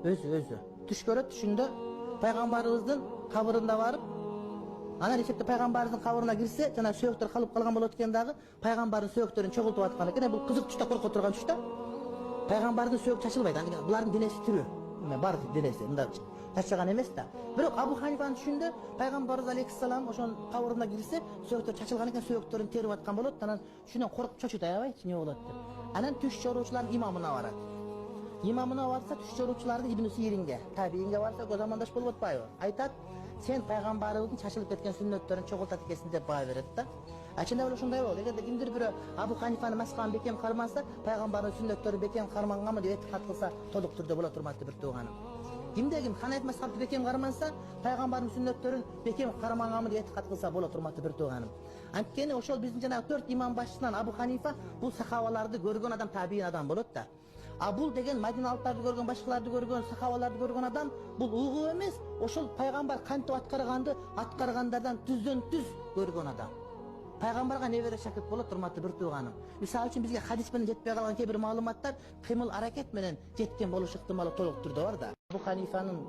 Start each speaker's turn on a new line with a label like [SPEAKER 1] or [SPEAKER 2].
[SPEAKER 1] Өзі. Түш көрөт, түшүндө пайгамбарыбыздын кабырында барып, анан эсепте пайгамбарыбыздын кабырына кирсе, жана сөөктөр калып калган болот экен дагы, пайгамбардын сөөктөрүн чогултуп аткан экен. Бул кызык түштө, коркуп турган түштө. Пайгамбардын сөөк чачылбайт. Булардын денеси тирүү. Бар денеси, мында чачаган эмес да. Бирок Абу Ханифанын түшүндө пайгамбарыбыз алейхиссалам ошонун кабырына кирсе, сөөктөр чачылган экен, сөөктөрүн терип аткан болот. Анан шундан коркуп чочуйт, аябайчы эмне болот деп. Анан түш чоруучулардын имамына барат. Имамына барса, түш чоруучулардын Ибн Сиринге, табиинге барса, көз замандаш болуп атпайбы? Айтат, сен пайгамбарыбыздын чачылып кеткен сүннөттөрүн чогултат экенсиң деп баа берет да. Ачында эле ошондой болду. Эгерде кимдир бирөө Абу Ханифаны маскан бекем кармаса, пайгамбардын сүннөттөрү бекем карманганмы деп этикад кылса, толук түрдө болот, урматтуу бир тууганым. Кимде ким Ханаф мазхабы бекем карманса, пайгамбардын сүннөттөрүн бекем карманганмы деп этикад кылса болот, урматтуу бир тууганым. Анткени ошол биздин жанагы 4 имам башчысынан Абу Ханифа бул сахабаларды көргөн адам, табиин адам болот да. А бул деген Мадиналыктарды көргөн, башкаларды көргөн, сахабаларды көргөн адам, бул угуп эмес, ошол пайгамбар кантип аткаргандардан түздөн түз көргөн адам. Пайгамбарга небере шакирт болот, урматтуу бир тууганым. Мисалы үчүн бизге хадис менен жетпей калган кээ бир маалыматтар кыймыл аракет менен жеткен болушу ыктымалы толук түрдө бар да. Абу Ханифанын